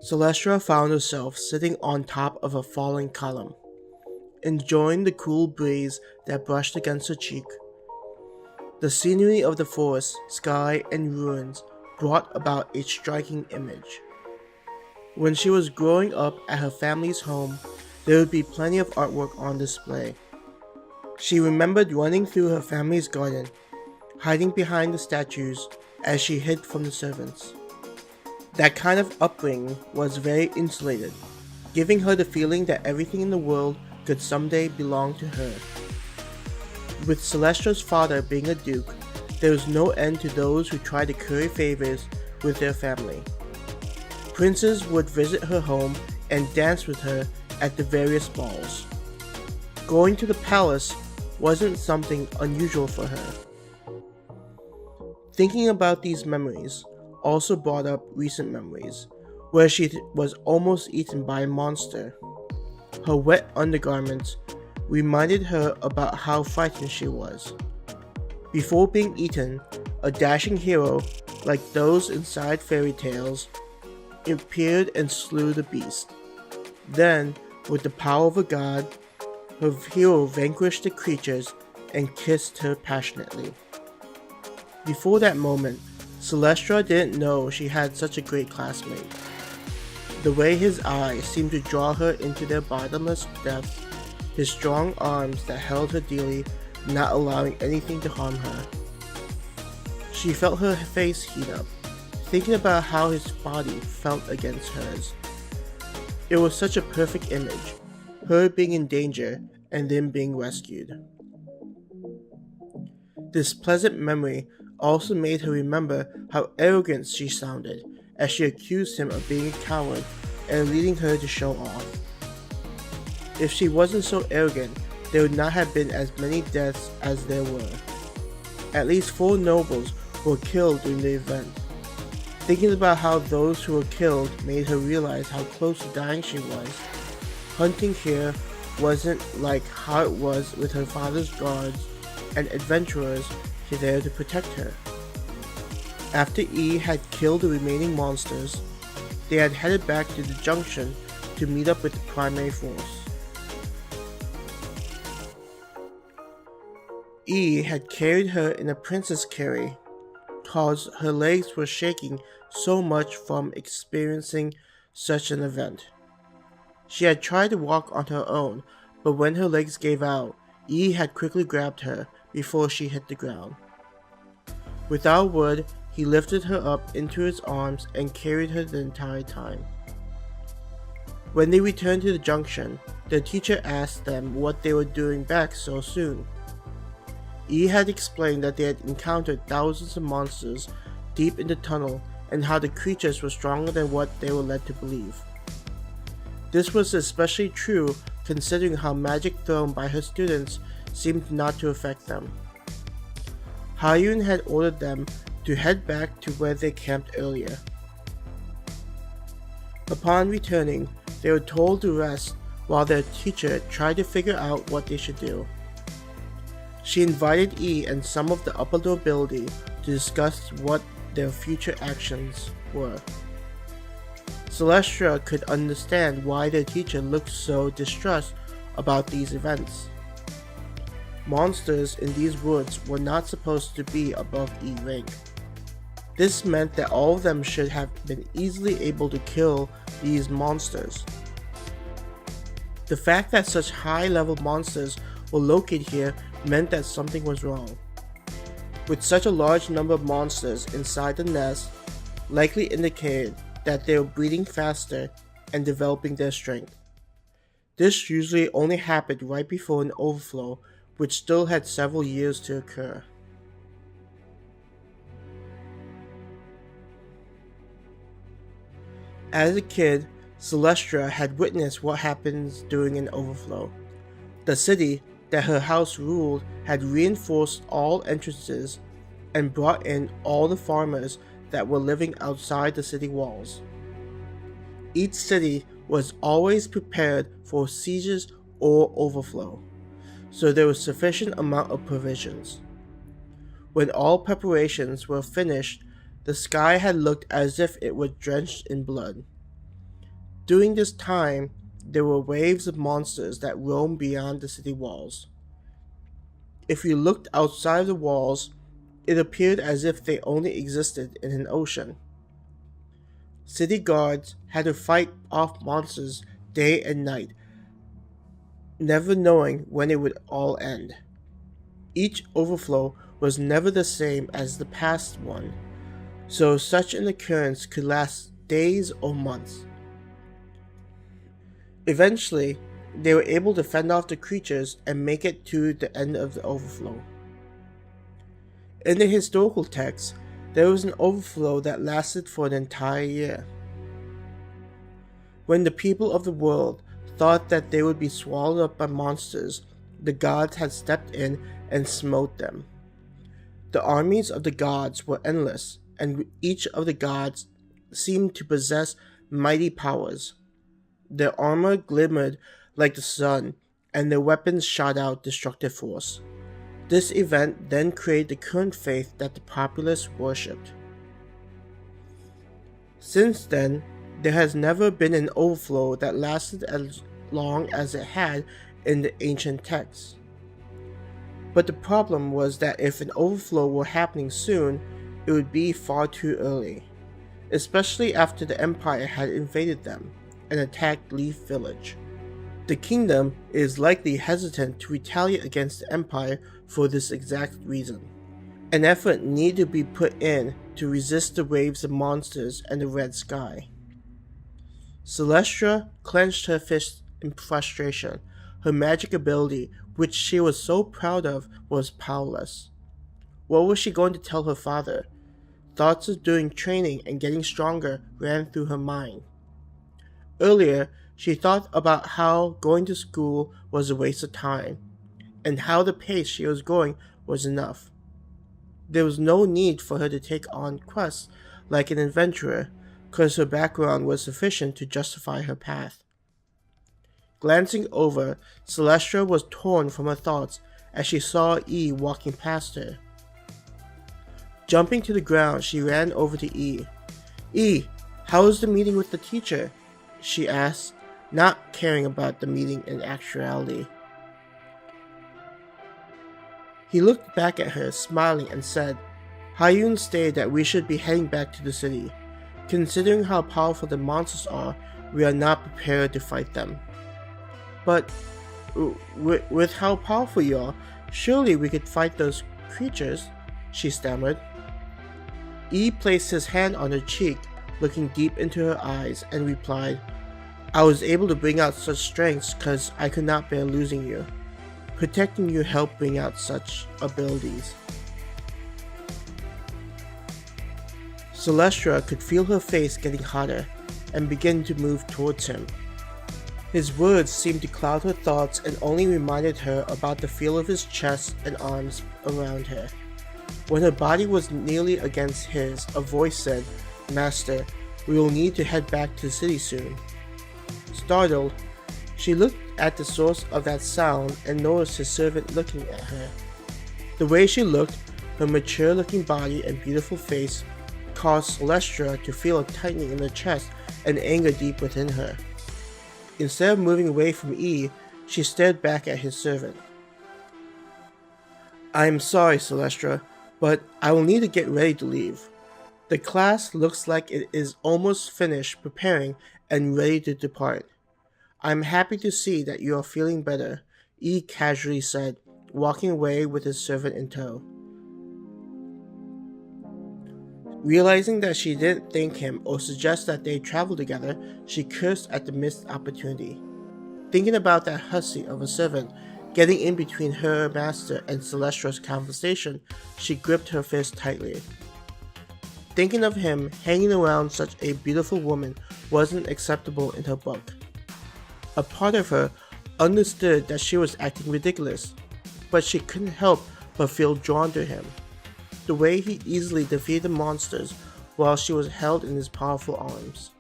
Celestia found herself sitting on top of a falling column, enjoying the cool breeze that brushed against her cheek. The scenery of the forest, sky, and ruins brought about a striking image. When she was growing up at her family's home, there would be plenty of artwork on display. She remembered running through her family's garden, hiding behind the statues as she hid from the servants. That kind of upbringing was very insulated, giving her the feeling that everything in the world could someday belong to her. With Celestia's father being a duke, there was no end to those who tried to curry favors with their family. Princes would visit her home and dance with her at the various balls. Going to the palace wasn't something unusual for her. Thinking about these memories also brought up recent memories, where she was almost eaten by a monster. Her wet undergarments reminded her about how frightened she was. Before being eaten, a dashing hero, like those inside fairy tales, appeared and slew the beast. Then, with the power of a god, her hero vanquished the creatures and kissed her passionately. Before that moment, Celestia didn't know she had such a great classmate. The way his eyes seemed to draw her into their bottomless depths, his strong arms that held her dearly, not allowing anything to harm her. She felt her face heat up, thinking about how his body felt against hers. It was such a perfect image, her being in danger and then being rescued. This pleasant memory also made her remember how arrogant she sounded as she accused him of being a coward and leading her to show off. If she wasn't so arrogant, there would not have been as many deaths as there were. At least 4 nobles were killed during the event. Thinking about how those who were killed made her realize how close to dying she was. Hunting here wasn't like how it was with her father's guards and adventurers there to protect her. After E had killed the remaining monsters, they had headed back to the Junction to meet up with the primary force. E had carried her in a princess carry, cause her legs were shaking so much from experiencing such an event. She had tried to walk on her own, but when her legs gave out, E had quickly grabbed her before she hit the ground. Without a word, he lifted her up into his arms and carried her the entire time. When they returned to the Junction, the teacher asked them what they were doing back so soon. E had explained that they had encountered thousands of monsters deep in the tunnel and how the creatures were stronger than what they were led to believe. This was especially true considering how magic thrown by her students seemed not to affect them. Hayun had ordered them to head back to where they camped earlier. Upon returning, they were told to rest while their teacher tried to figure out what they should do. She invited E and some of the upper nobility to discuss what their future actions were. Celestia could understand why their teacher looked so distressed about these events. Monsters in these woods were not supposed to be above E rank. This meant that all of them should have been easily able to kill these monsters. The fact that such high-level monsters were located here meant that something was wrong. With such a large number of monsters inside the nest, likely indicated that they were breeding faster and developing their strength. This usually only happened right before an overflow, which still had several years to occur. As a kid, Celestia had witnessed what happens during an overflow. The city that her house ruled had reinforced all entrances and brought in all the farmers that were living outside the city walls. Each city was always prepared for sieges or overflow, so there was sufficient amount of provisions. When all preparations were finished, the sky had looked as if it was drenched in blood. During this time, there were waves of monsters that roamed beyond the city walls. If you looked outside the walls, it appeared as if they only existed in an ocean. City guards had to fight off monsters day and night, never knowing when it would all end. Each overflow was never the same as the past one, so such an occurrence could last days or months. Eventually, they were able to fend off the creatures and make it to the end of the overflow. In the historical text, there was an overflow that lasted for an entire year. When the people of the world thought that they would be swallowed up by monsters, the gods had stepped in and smote them. The armies of the gods were endless, and each of the gods seemed to possess mighty powers. Their armor glimmered like the sun, and their weapons shot out destructive force. This event then created the current faith that the populace worshipped. Since then, there has never been an overflow that lasted as long as it had in the ancient texts. But the problem was that if an overflow were happening soon, it would be far too early, especially after the Empire had invaded them and attacked Leaf Village. The kingdom is likely hesitant to retaliate against the Empire for this exact reason. An effort needed to be put in to resist the waves of monsters and the red sky. Celestia clenched her fists in frustration. Her magic ability, which she was so proud of, was powerless. What was she going to tell her father? Thoughts of doing training and getting stronger ran through her mind. Earlier, she thought about how going to school was a waste of time, and how the pace she was going was enough. There was no need for her to take on quests like an adventurer, because her background was sufficient to justify her path. Glancing over, Celestia was torn from her thoughts as she saw E walking past her. Jumping to the ground, she ran over to E. "E, how was the meeting with the teacher?" she asked, not caring about the meeting in actuality. He looked back at her, smiling, and said, "Hyun stated that we should be heading back to the city. Considering how powerful the monsters are, we are not prepared to fight them." "But with how powerful you are, surely we could fight those creatures," she stammered. E placed his hand on her cheek, looking deep into her eyes, and replied, "I was able to bring out such strengths because I could not bear losing you. Protecting you helped bring out such abilities." Celestia could feel her face getting hotter and begin to move towards him. His words seemed to cloud her thoughts and only reminded her about the feel of his chest and arms around her. When her body was nearly against his, a voice said, "Master, we will need to head back to the city soon." Startled, she looked at the source of that sound and noticed his servant looking at her. The way she looked, her mature-looking body and beautiful face, caused Celestia to feel a tightening in her chest and anger deep within her. Instead of moving away from E, she stared back at his servant. "I am sorry, Celestia, but I will need to get ready to leave. The class looks like it is almost finished preparing and ready to depart. I am happy to see that you are feeling better," E casually said, walking away with his servant in tow. Realizing that she didn't thank him or suggest that they travel together, she cursed at the missed opportunity. Thinking about that hussy of a servant getting in between her master and Celestia's conversation, she gripped her fist tightly. Thinking of him hanging around such a beautiful woman wasn't acceptable in her book. A part of her understood that she was acting ridiculous, but she couldn't help but feel drawn to him. The way he easily defeated monsters while she was held in his powerful arms.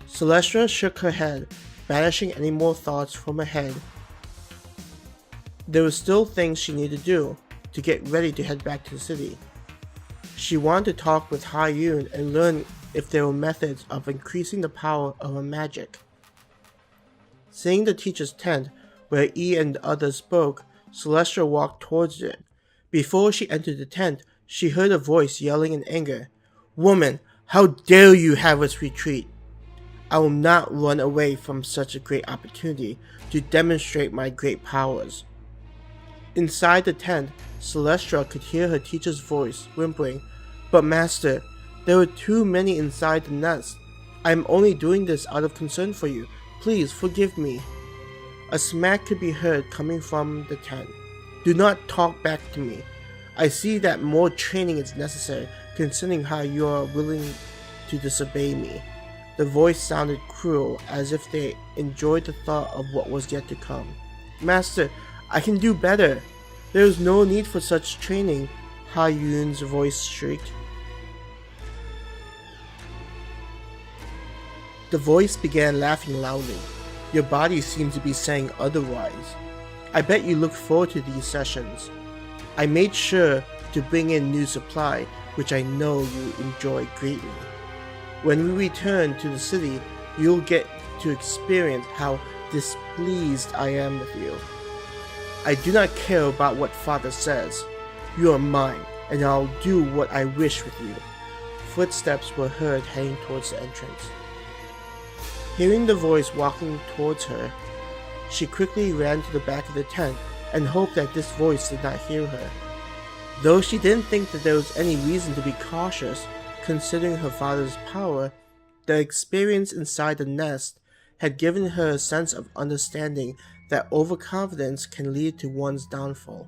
Celestia shook her head, banishing any more thoughts from her head. There were still things she needed to do to get ready to head back to the city. She wanted to talk with Hyun and learn if there were methods of increasing the power of her magic. Seeing the teacher's tent, where E and the others spoke, Celestia walked towards it. Before she entered the tent, she heard a voice yelling in anger. "Woman, how dare you have us retreat? I will not run away from such a great opportunity to demonstrate my great powers." Inside the tent, Celestia could hear her teacher's voice, whimpering, "But Master, there were too many inside the nest. I am only doing this out of concern for you. Please forgive me." A smack could be heard coming from the tent. "Do not talk back to me. I see that more training is necessary, considering how you are willing to disobey me." The voice sounded cruel, as if they enjoyed the thought of what was yet to come. "Master, I can do better. There is no need for such training," Ha Yun's voice shrieked. The voice began laughing loudly. "Your body seems to be saying otherwise. I bet you look forward to these sessions. I made sure to bring in new supply, which I know you enjoy greatly. When we return to the city, you'll get to experience how displeased I am with you. I do not care about what Father says. You are mine, and I'll do what I wish with you." Footsteps were heard heading towards the entrance. Hearing the voice walking towards her, she quickly ran to the back of the tent and hoped that this voice did not hear her. Though she didn't think that there was any reason to be cautious, considering her father's power, the experience inside the nest had given her a sense of understanding that overconfidence can lead to one's downfall.